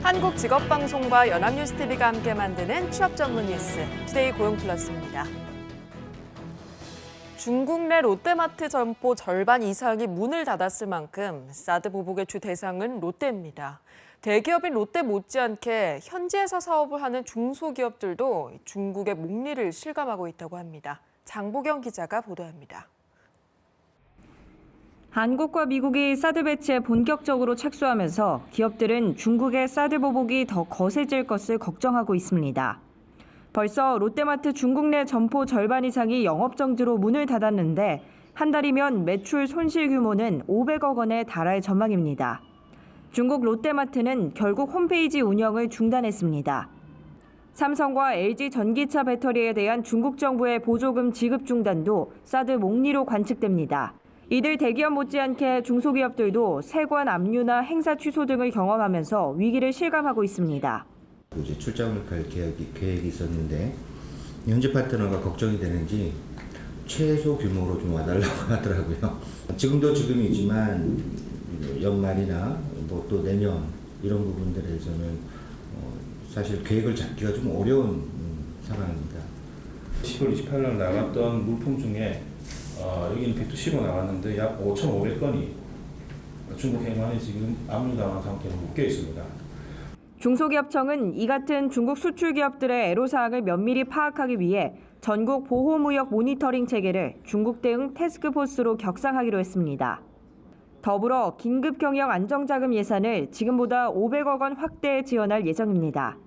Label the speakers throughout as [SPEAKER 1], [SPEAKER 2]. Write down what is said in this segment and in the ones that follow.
[SPEAKER 1] 한국직업방송과 연합뉴스TV가 함께 만드는 취업 전문 뉴스, 투데이 고용플러스입니다. 중국 내 롯데마트 점포 절반 이상이 문을 닫았을 만큼 사드 보복의 주 대상은 롯데입니다. 대기업인 롯데 못지않게 현지에서 사업을 하는 중소기업들도 중국의 목리를 실감하고 있다고 합니다. 장보경 기자가 보도합니다.
[SPEAKER 2] 한국과 미국이 사드 배치에 본격적으로 착수하면서 기업들은 중국의 사드 보복이 더 거세질 것을 걱정하고 있습니다. 벌써 롯데마트 중국 내 점포 절반 이상이 영업정지로 문을 닫았는데 한 달이면 매출 손실 규모는 500억 원에 달할 전망입니다. 중국 롯데마트는 결국 홈페이지 운영을 중단했습니다. 삼성과 LG 전기차 배터리에 대한 중국 정부의 보조금 지급 중단도 사드 목리로 관측됩니다. 이들 대기업 못지않게 중소기업들도 세관 압류나 행사 취소 등을 경험하면서 위기를 실감하고 있습니다.
[SPEAKER 3] 이제 출장을 갈 계획이 있었는데 현지 파트너가 걱정이 되는지 최소 규모로 좀 와달라고 하더라고요. 지금도 지금이지만 연말이나 뭐 또 내년 이런 부분들에서는 사실 계획을 잡기가 좀 어려운 상황입니다.
[SPEAKER 4] 10월 28일 날 나갔던 물품 중에 여기는 100도 나갔는데 약 5,500건이 중국 해관에 지금 압류당한 상태로 묶여 있습니다.
[SPEAKER 2] 중소기업청은 이 같은 중국 수출 기업들의 애로사항을 면밀히 파악하기 위해 전국 보호무역 모니터링 체계를 중국 대응 태스크포스로 격상하기로 했습니다. 더불어 긴급 경영 안정자금 예산을 지금보다 500억 원 확대 지원할 예정입니다.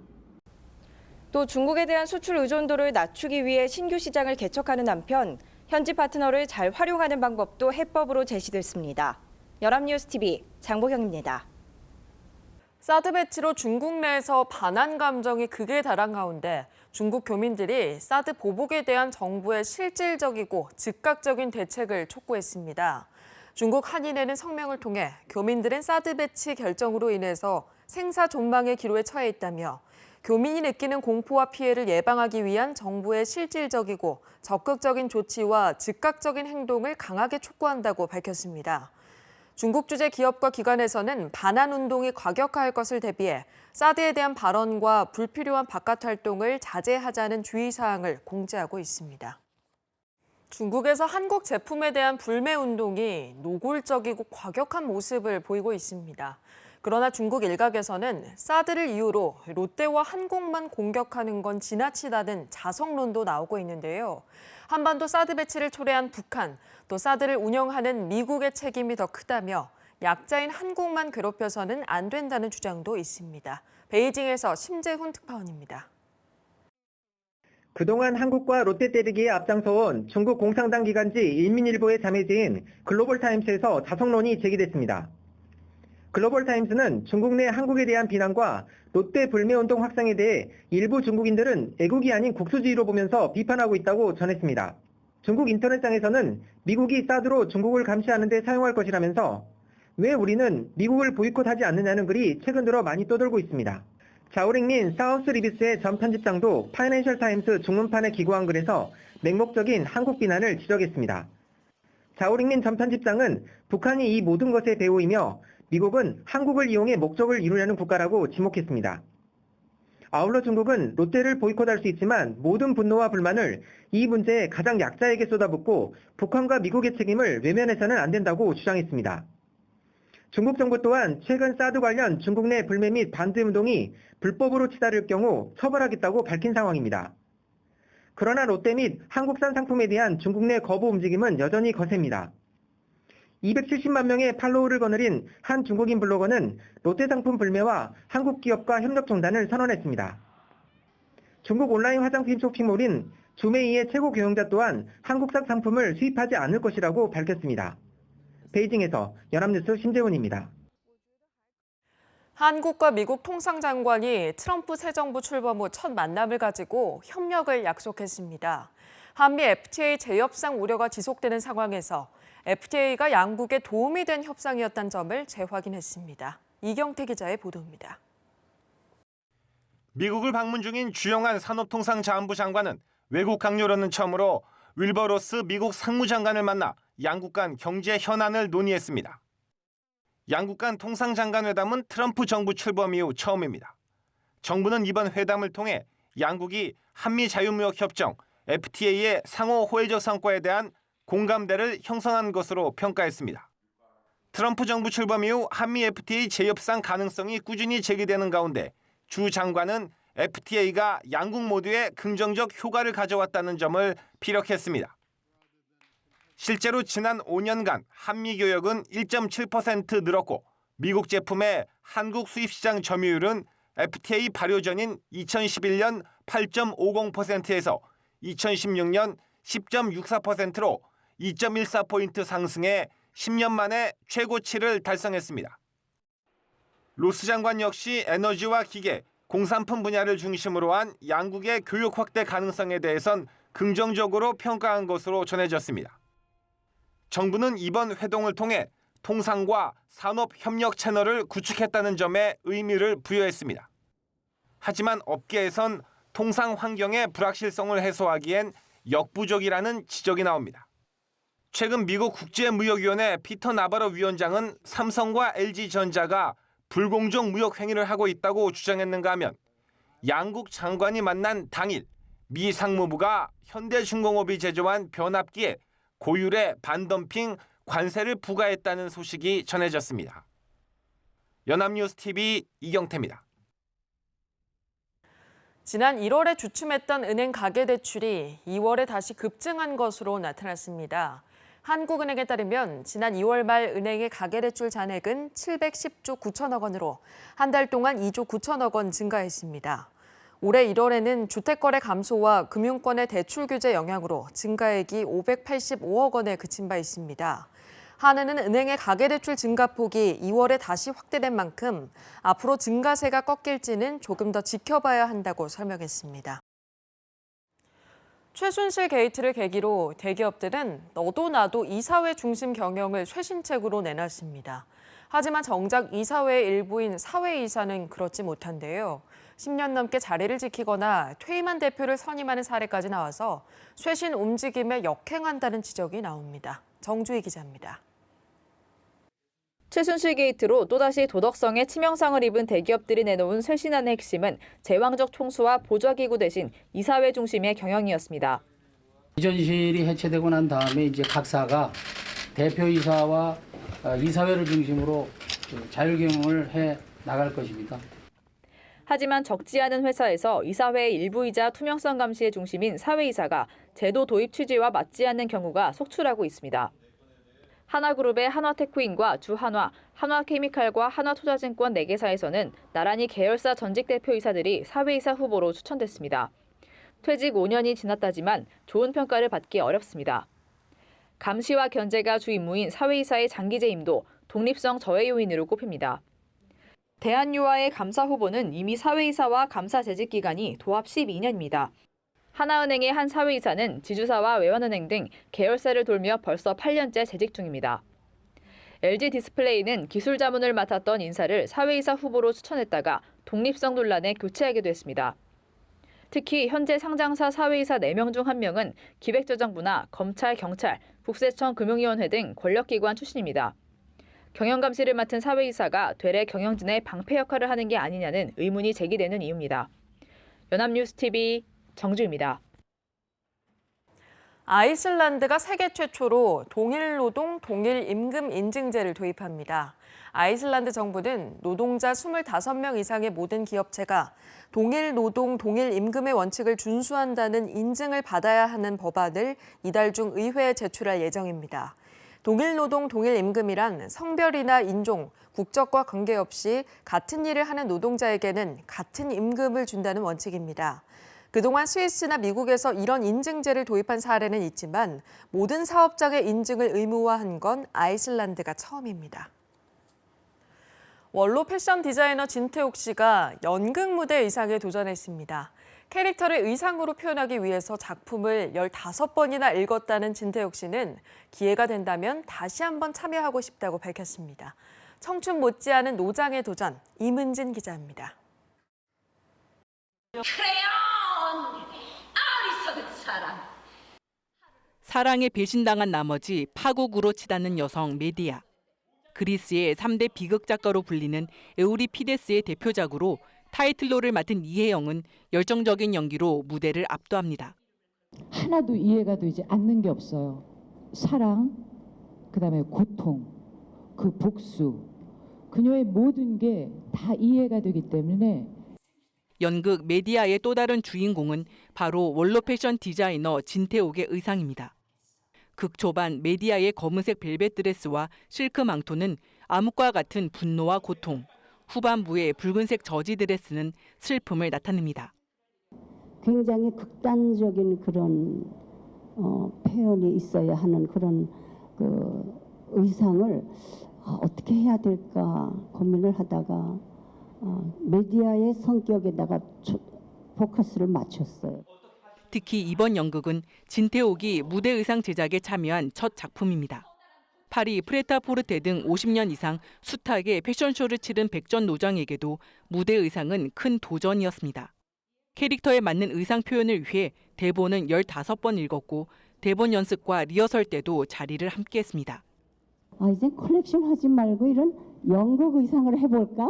[SPEAKER 5] 또 중국에 대한 수출 의존도를 낮추기 위해 신규 시장을 개척하는 한편 현지 파트너를 잘 활용하는 방법도 해법으로 제시됐습니다. 연합뉴스TV 장보경입니다.
[SPEAKER 1] 사드 배치로 중국 내에서 반한 감정이 극에 달한 가운데 중국 교민들이 사드 보복에 대한 정부의 실질적이고 즉각적인 대책을 촉구했습니다. 중국 한인회는 성명을 통해 교민들은 사드 배치 결정으로 인해서 생사 존망의 기로에 처해 있다며 교민이 느끼는 공포와 피해를 예방하기 위한 정부의 실질적이고 적극적인 조치와 즉각적인 행동을 강하게 촉구한다고 밝혔습니다. 중국 주재 기업과 기관에서는 반한 운동이 과격화할 것을 대비해 사드에 대한 발언과 불필요한 바깥 활동을 자제하자는 주의사항을 공지하고 있습니다. 중국에서 한국 제품에 대한 불매 운동이 노골적이고 과격한 모습을 보이고 있습니다. 그러나 중국 일각에서는 사드를 이유로 롯데와 한국만 공격하는 건 지나치다는 자성론도 나오고 있는데요. 한반도 사드 배치를 초래한 북한, 또 사드를 운영하는 미국의 책임이 더 크다며 약자인 한국만 괴롭혀서는 안 된다는 주장도 있습니다. 베이징에서 심재훈 특파원입니다.
[SPEAKER 6] 그동안 한국과 롯데 때리기에 앞장서온 중국 공산당 기관지 인민일보의 자매지인 글로벌타임스에서 자성론이 제기됐습니다. 글로벌타임스는 중국 내 한국에 대한 비난과 롯데 불매운동 확산에 대해 일부 중국인들은 애국이 아닌 국수주의로 보면서 비판하고 있다고 전했습니다. 중국 인터넷상에서는 미국이 사드로 중국을 감시하는 데 사용할 것이라면서 왜 우리는 미국을 보이콧하지 않느냐는 글이 최근 들어 많이 떠돌고 있습니다. 자오링민 사우스 리비스의 전 편집장도 파이낸셜 타임스 중문판에 기고한 글에서 맹목적인 한국 비난을 지적했습니다. 자오링민 전 편집장은 북한이 이 모든 것의 배후이며 미국은 한국을 이용해 목적을 이루려는 국가라고 지목했습니다. 아울러 중국은 롯데를 보이콧할 수 있지만 모든 분노와 불만을 이 문제에 가장 약자에게 쏟아붓고 북한과 미국의 책임을 외면해서는 안 된다고 주장했습니다. 중국 정부 또한 최근 사드 관련 중국 내 불매 및 반대 운동이 불법으로 치달을 경우 처벌하겠다고 밝힌 상황입니다. 그러나 롯데 및 한국산 상품에 대한 중국 내 거부 움직임은 여전히 거셉니다. 270만 명의 팔로우를 거느린 한 중국인 블로거는 롯데 상품 불매와 한국 기업과 협력 중단을 선언했습니다. 중국 온라인 화장품 쇼핑몰인 주메이의 최고 경영자 또한 한국산 상품을 수입하지 않을 것이라고 밝혔습니다. 베이징에서 연합뉴스 심재훈입니다.
[SPEAKER 1] 한국과 미국 통상장관이 트럼프 새 정부 출범 후 첫 만남을 가지고 협력을 약속했습니다. 한미 FTA 재협상 우려가 지속되는 상황에서 FTA가 양국에 도움이 된 협상이었다는 점을 재확인했습니다. 이경태 기자의 보도입니다.
[SPEAKER 7] 미국을 방문 중인 주영한 산업통상자원부 장관은 외국 강요로는 처음으로 윌버 로스 미국 상무장관을 만나 양국 간 경제 현안을 논의했습니다. 양국 간 통상장관회담은 트럼프 정부 출범 이후 처음입니다. 정부는 이번 회담을 통해 양국이 한미 자유무역협정 FTA의 상호 호혜적 성과에 대한 공감대를 형성한 것으로 평가했습니다. 트럼프 정부 출범 이후 한미 FTA 재협상 가능성이 꾸준히 제기되는 가운데 주 장관은 FTA가 양국 모두에 긍정적 효과를 가져왔다는 점을 피력했습니다. 실제로 지난 5년간 한미 교역은 1.7% 늘었고 미국 제품의 한국 수입 시장 점유율은 FTA 발효 전인 2011년 8.50%에서 2016년 10.64%로 2.14포인트 상승해 10년 만에 최고치를 달성했습니다. 로스 장관 역시 에너지와 기계, 공산품 분야를 중심으로 한 양국의 교역 확대 가능성에 대해선 긍정적으로 평가한 것으로 전해졌습니다. 정부는 이번 회동을 통해 통상과 산업 협력 채널을 구축했다는 점에 의미를 부여했습니다. 하지만 업계에선 통상 환경의 불확실성을 해소하기엔 역부족이라는 지적이 나옵니다. 최근 미국 국제무역위원회 피터 나바로 위원장은 삼성과 LG전자가 불공정 무역 행위를 하고 있다고 주장했는가 하면 양국 장관이 만난 당일 미 상무부가 현대중공업이 제조한 변압기에 고율의 반덤핑 관세를 부과했다는 소식이 전해졌습니다. 연합뉴스TV 이경태입니다.
[SPEAKER 1] 지난 1월에 주춤했던 은행 가계대출이 2월에 다시 급증한 것으로 나타났습니다. 한국은행에 따르면 지난 2월 말 은행의 가계대출 잔액은 710조 9천억 원으로 한 달 동안 2조 9천억 원 증가했습니다. 올해 1월에는 주택거래 감소와 금융권의 대출 규제 영향으로 증가액이 585억 원에 그친 바 있습니다. 한은은 은행의 가계대출 증가폭이 2월에 다시 확대된 만큼 앞으로 증가세가 꺾일지는 조금 더 지켜봐야 한다고 설명했습니다. 최순실 게이트를 계기로 대기업들은 너도 나도 이사회 중심 경영을 쇄신책으로 내놨습니다. 하지만 정작 이사회의 일부인 사회이사는 그렇지 못한데요. 10년 넘게 자리를 지키거나 퇴임한 대표를 선임하는 사례까지 나와서 쇄신 움직임에 역행한다는 지적이 나옵니다. 정주희 기자입니다.
[SPEAKER 8] 최순실 게이트로 또다시 도덕성에 치명상을 입은 대기업들이 내놓은 쇄신안의 핵심은 제왕적 총수와 보좌기구 대신 이사회 중심의 경영이었습니다.
[SPEAKER 9] 이전실이 해체되고 난 다음에 이제 각사가 대표이사와 이사회를 중심으로 자율경영을 해 나갈 것입니다.
[SPEAKER 8] 하지만 적지 않은 회사에서 이사회의 일부이자 투명성 감시의 중심인 사회이사가 제도 도입 취지와 맞지 않는 경우가 속출하고 있습니다. 하나그룹의 한화테크인과 주한화, 한화케미칼과 한화투자증권 4개사에서는 나란히 계열사 전직 대표이사들이 사회이사 후보로 추천됐습니다. 퇴직 5년이 지났다지만 좋은 평가를 받기 어렵습니다. 감시와 견제가 주 임무인 사회이사의 장기 재임도 독립성 저해 요인으로 꼽힙니다. 대한유화의 감사 후보는 이미 사회이사와 감사 재직 기간이 도합 12년입니다. 하나은행의 한 사회이사는 지주사와 외환은행 등 계열사를 돌며 벌써 8년째 재직 중입니다. LG디스플레이는 기술 자문을 맡았던 인사를 사회이사 후보로 추천했다가 독립성 논란에 교체하기도 했습니다. 특히 현재 상장사 사회이사 4명 중 1명은 기획재정부나 검찰, 경찰, 국세청, 금융위원회 등 권력기관 출신입니다. 경영감시를 맡은 사회이사가 되레 경영진의 방패 역할을 하는 게 아니냐는 의문이 제기되는 이유입니다. 연합뉴스TV 정주입니다.
[SPEAKER 1] 아이슬란드가 세계 최초로 동일노동, 동일임금 인증제를 도입합니다. 아이슬란드 정부는 노동자 25명 이상의 모든 기업체가 동일노동, 동일임금의 원칙을 준수한다는 인증을 받아야 하는 법안을 이달 중 의회에 제출할 예정입니다. 동일노동, 동일임금이란 성별이나 인종, 국적과 관계없이 같은 일을 하는 노동자에게는 같은 임금을 준다는 원칙입니다. 그동안 스위스나 미국에서 이런 인증제를 도입한 사례는 있지만 모든 사업장의 인증을 의무화한 건 아이슬란드가 처음입니다. 원로 패션 디자이너 진태욱 씨가 연극 무대 의상에 도전했습니다. 캐릭터를 의상으로 표현하기 위해서 작품을 15번이나 읽었다는 진태욱 씨는 기회가 된다면 다시 한번 참여하고 싶다고 밝혔습니다. 청춘 못지않은 노장의 도전, 이문진 기자입니다.
[SPEAKER 10] 사랑에 배신당한 나머지 파국으로 치닫는 여성 메디아. 그리스의 3대 비극 작가로 불리는 에우리피데스의 대표작으로 타이틀로를 맡은 이혜영은 열정적인 연기로 무대를 압도합니다.
[SPEAKER 11] 하나도 이해가 되지 않는 게 없어요. 사랑, 그다음에 고통, 그 복수, 그녀의 모든 게 다 이해가 되기 때문에
[SPEAKER 10] 연극 메디아의 또 다른 주인공은 바로 원로 패션 디자이너 진태옥의 의상입니다. 극 초반 메디아의 검은색 벨벳 드레스와 실크 망토는 암흑과 같은 분노와 고통, 후반부의 붉은색 저지 드레스는 슬픔을 나타냅니다.
[SPEAKER 12] 굉장히 극단적인 그런 표현이 있어야 하는 그런 그 의상을 어떻게 해야 될까 고민을 하다가 메디아의 성격에다가 포커스를 맞췄어요.
[SPEAKER 10] 특히 이번 연극은 진태옥이 무대 의상 제작에 참여한 첫 작품입니다. 파리 프레타포르테 등 50년 이상 숱하게 패션쇼를 치른 백전노장에게도 무대 의상은 큰 도전이었습니다. 캐릭터에 맞는 의상 표현을 위해 대본은 15번 읽었고 대본 연습과 리허설 때도 자리를 함께했습니다.
[SPEAKER 12] 이제 컬렉션 하지 말고 이런 연극 의상을 해볼까?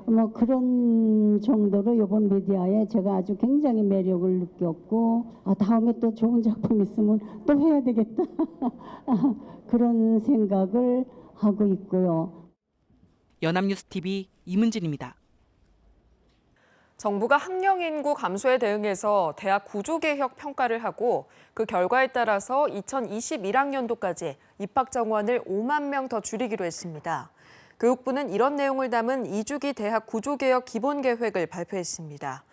[SPEAKER 12] 뭐 그런 정도로 이번 메디아에 제가 아주 굉장히 매력을 느꼈고 다음에 또 좋은 작품 있으면 또 해야 되겠다 그런 생각을 하고 있고요.
[SPEAKER 10] 연합뉴스 TV 이문진입니다.
[SPEAKER 1] 정부가 학령 인구 감소에 대응해서 대학 구조개혁 평가를 하고 그 결과에 따라서 2021학년도까지 입학 정원을 5만 명 더 줄이기로 했습니다. 교육부는 이런 내용을 담은 2주기 대학 구조개혁 기본계획을 발표했습니다.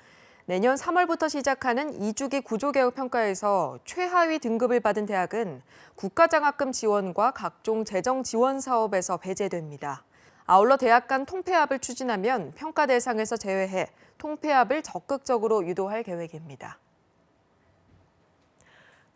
[SPEAKER 1] 내년 3월부터 시작하는 2주기 구조개혁 평가에서 최하위 등급을 받은 대학은 국가장학금 지원과 각종 재정 지원 사업에서 배제됩니다. 아울러 대학 간 통폐합을 추진하면 평가 대상에서 제외해 통폐합을 적극적으로 유도할 계획입니다.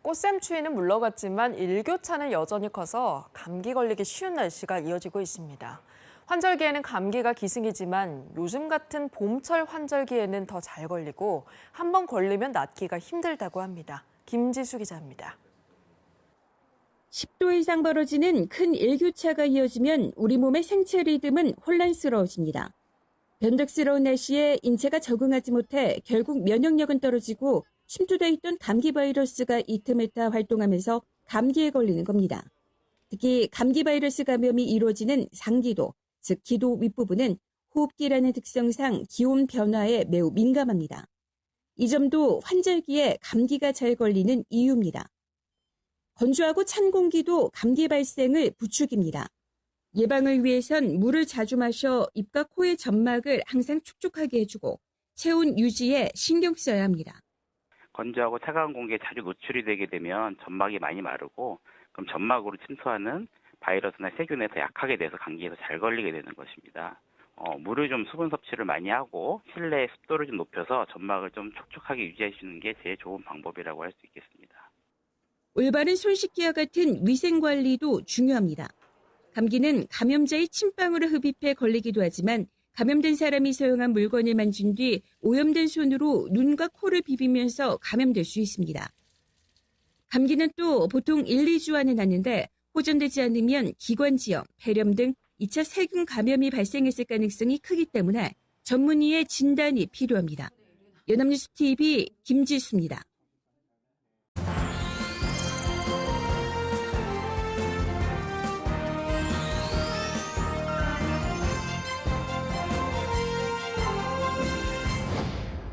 [SPEAKER 1] 꽃샘 추위는 물러갔지만 일교차는 여전히 커서 감기 걸리기 쉬운 날씨가 이어지고 있습니다. 환절기에는 감기가 기승이지만 요즘 같은 봄철 환절기에는 더 잘 걸리고 한 번 걸리면 낫기가 힘들다고 합니다. 김지수 기자입니다.
[SPEAKER 13] 10도 이상 벌어지는 큰 일교차가 이어지면 우리 몸의 생체 리듬은 혼란스러워집니다. 변덕스러운 날씨에 인체가 적응하지 못해 결국 면역력은 떨어지고 침투돼 있던 감기 바이러스가 이 틈을 타 활동하면서 감기에 걸리는 겁니다. 특히 감기 바이러스 감염이 이루어지는 상기도, 즉 기도 윗부분은 호흡기라는 특성상 기온 변화에 매우 민감합니다. 이 점도 환절기에 감기가 잘 걸리는 이유입니다. 건조하고 찬 공기도 감기 발생을 부추깁니다. 예방을 위해선 물을 자주 마셔 입과 코의 점막을 항상 촉촉하게 해주고 체온 유지에 신경 써야 합니다.
[SPEAKER 14] 건조하고 차가운 공기에 자주 노출이 되게 되면 점막이 많이 마르고 그럼 점막으로 침투하는 바이러스나 세균에 더 약하게 돼서 감기에 더 잘 걸리게 되는 것입니다. 물을 좀 수분 섭취를 많이 하고 실내 습도를 좀 높여서 점막을 좀 촉촉하게 유지해주는 게 제일 좋은 방법이라고 할 수 있겠습니다.
[SPEAKER 13] 올바른 손 씻기와 같은 위생 관리도 중요합니다. 감기는 감염자의 침방울을 흡입해 걸리기도 하지만 감염된 사람이 사용한 물건을 만진 뒤 오염된 손으로 눈과 코를 비비면서 감염될 수 있습니다. 감기는 또 보통 1, 2주 안에 낫는데 호전되지 않으면 기관지염, 폐렴 등 2차 세균 감염이 발생했을 가능성이 크기 때문에 전문의의 진단이 필요합니다. 연합뉴스 TV 김지수입니다.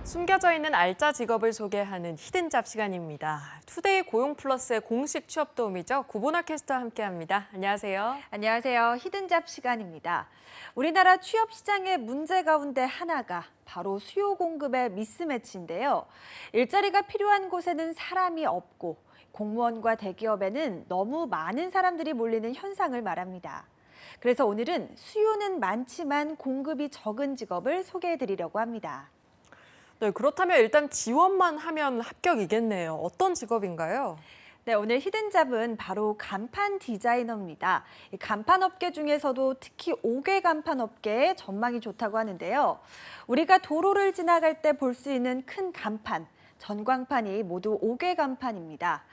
[SPEAKER 1] 숨겨져 있는 알짜 직업을 소개하는 히든잡 시간입니다. 투데이 고용 플러스의 공식 취업 도우미죠. 구보나 캐스터와 함께합니다. 안녕하세요.
[SPEAKER 15] 안녕하세요. 히든잡 시간입니다. 우리나라 취업 시장의 문제 가운데 하나가 바로 수요 공급의 미스매치인데요. 일자리가 필요한 곳에는 사람이 없고 공무원과 대기업에는 너무 많은 사람들이 몰리는 현상을 말합니다. 그래서 오늘은 수요는 많지만 공급이 적은 직업을 소개해드리려고 합니다.
[SPEAKER 1] 네, 그렇다면 일단 지원만 하면 합격이겠네요. 어떤 직업인가요?
[SPEAKER 15] 네, 오늘 히든잡은 바로 간판 디자이너입니다. 이 간판 업계 중에서도 특히 5개 간판 업계에 전망이 좋다고 하는데요. 우리가 도로를 지나갈 때 볼 수 있는 큰 간판, 전광판이 모두 5개 간판입니다.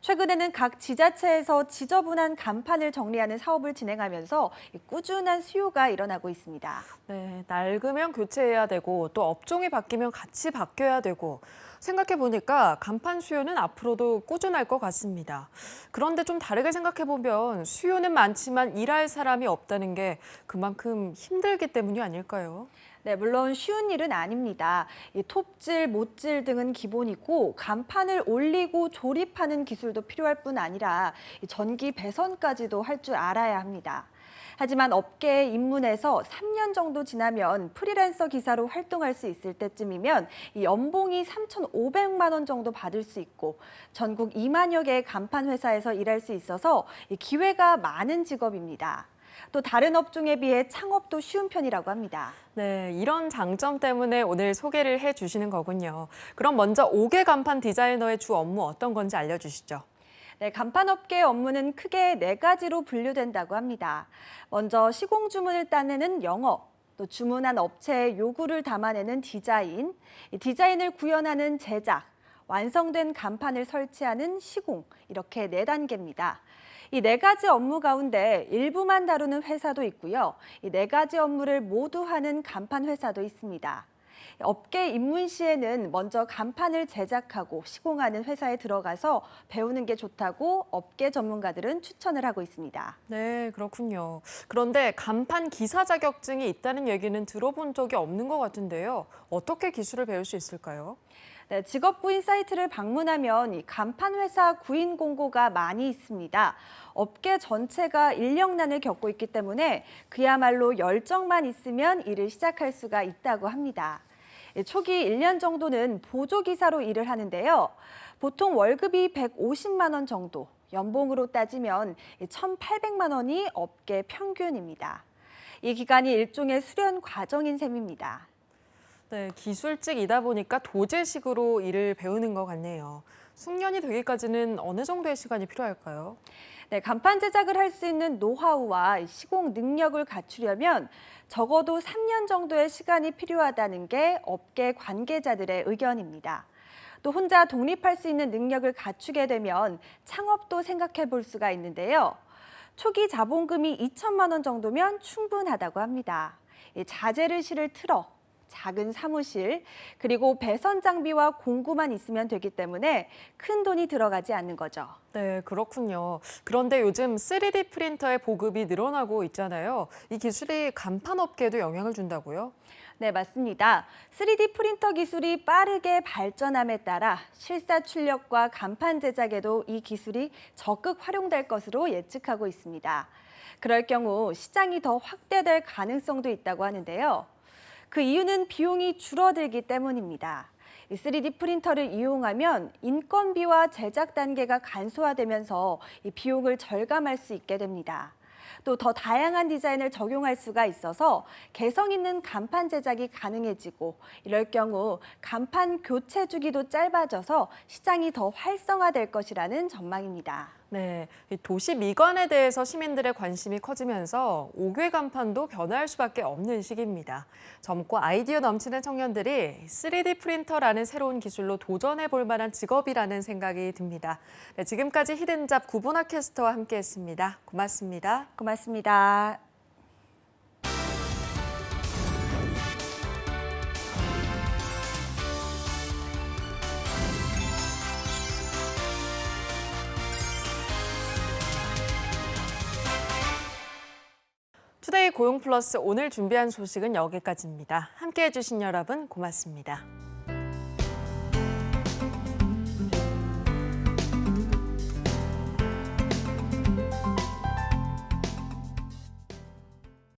[SPEAKER 15] 최근에는 각 지자체에서 지저분한 간판을 정리하는 사업을 진행하면서 꾸준한 수요가 일어나고 있습니다.
[SPEAKER 1] 네, 낡으면 교체해야 되고 또 업종이 바뀌면 같이 바뀌어야 되고 생각해 보니까 간판 수요는 앞으로도 꾸준할 것 같습니다. 그런데 좀 다르게 생각해 보면 수요는 많지만 일할 사람이 없다는 게 그만큼 힘들기 때문이 아닐까요?
[SPEAKER 15] 네, 물론 쉬운 일은 아닙니다. 이 톱질, 못질 등은 기본이고 간판을 올리고 조립하는 기술도 필요할 뿐 아니라 이 전기 배선까지도 할 줄 알아야 합니다. 하지만 업계에 입문해서 3년 정도 지나면 프리랜서 기사로 활동할 수 있을 때쯤이면 이 연봉이 3,500만 원 정도 받을 수 있고 전국 2만여 개의 간판 회사에서 일할 수 있어서 이 기회가 많은 직업입니다. 또 다른 업종에 비해 창업도 쉬운 편이라고 합니다.
[SPEAKER 1] 네, 이런 장점 때문에 오늘 소개를 해주시는 거군요. 그럼 먼저 5개 간판 디자이너의 주 업무 어떤 건지 알려주시죠.
[SPEAKER 15] 네, 간판업계의 업무는 크게 4가지로 분류된다고 합니다. 먼저 시공 주문을 따내는 영업, 또 주문한 업체의 요구를 담아내는 디자인, 디자인을 구현하는 제작, 완성된 간판을 설치하는 시공, 이렇게 4단계입니다. 이 4가지 업무 가운데 일부만 다루는 회사도 있고요. 이 4가지 업무를 모두 하는 간판 회사도 있습니다. 업계 입문 시에는 먼저 간판을 제작하고 시공하는 회사에 들어가서 배우는 게 좋다고 업계 전문가들은 추천을 하고 있습니다.
[SPEAKER 1] 네, 그렇군요. 그런데 간판 기사 자격증이 있다는 얘기는 들어본 적이 없는 것 같은데요. 어떻게 기술을 배울 수 있을까요?
[SPEAKER 15] 네, 직업구인 사이트를 방문하면 이 간판 회사 구인 공고가 많이 있습니다. 업계 전체가 인력난을 겪고 있기 때문에 그야말로 열정만 있으면 일을 시작할 수가 있다고 합니다. 초기 1년 정도는 보조기사로 일을 하는데요. 보통 월급이 150만 원 정도, 연봉으로 따지면 1,800만 원이 업계 평균입니다. 이 기간이 일종의 수련 과정인 셈입니다.
[SPEAKER 1] 네, 기술직이다 보니까 도제식으로 일을 배우는 것 같네요. 숙련이 되기까지는 어느 정도의 시간이 필요할까요?
[SPEAKER 15] 네, 간판 제작을 할 수 있는 노하우와 시공 능력을 갖추려면 적어도 3년 정도의 시간이 필요하다는 게 업계 관계자들의 의견입니다. 또 혼자 독립할 수 있는 능력을 갖추게 되면 창업도 생각해 볼 수가 있는데요. 초기 자본금이 2천만 원 정도면 충분하다고 합니다. 자재를 실을 트럭, 작은 사무실, 그리고 배선 장비와 공구만 있으면 되기 때문에 큰 돈이 들어가지 않는 거죠.
[SPEAKER 1] 네, 그렇군요. 그런데 요즘 3D 프린터의 보급이 늘어나고 있잖아요. 이 기술이 간판 업계에도 영향을 준다고요?
[SPEAKER 15] 네, 맞습니다. 3D 프린터 기술이 빠르게 발전함에 따라 실사 출력과 간판 제작에도 이 기술이 적극 활용될 것으로 예측하고 있습니다. 그럴 경우 시장이 더 확대될 가능성도 있다고 하는데요. 그 이유는 비용이 줄어들기 때문입니다. 3D 프린터를 이용하면 인건비와 제작 단계가 간소화되면서 이 비용을 절감할 수 있게 됩니다. 또 더 다양한 디자인을 적용할 수가 있어서 개성 있는 간판 제작이 가능해지고 이럴 경우 간판 교체 주기도 짧아져서 시장이 더 활성화될 것이라는 전망입니다.
[SPEAKER 1] 네, 도시 미관에 대해서 시민들의 관심이 커지면서 5개 간판도 변화할 수밖에 없는 시기입니다. 젊고 아이디어 넘치는 청년들이 3D 프린터라는 새로운 기술로 도전해 볼 만한 직업이라는 생각이 듭니다. 네, 지금까지 히든잡 구본학 캐스터와 함께했습니다. 고맙습니다.
[SPEAKER 15] 고맙습니다.
[SPEAKER 1] 투데이 고용 플러스 오늘 준비한 소식은 여기까지입니다. 함께해 주신 여러분 고맙습니다.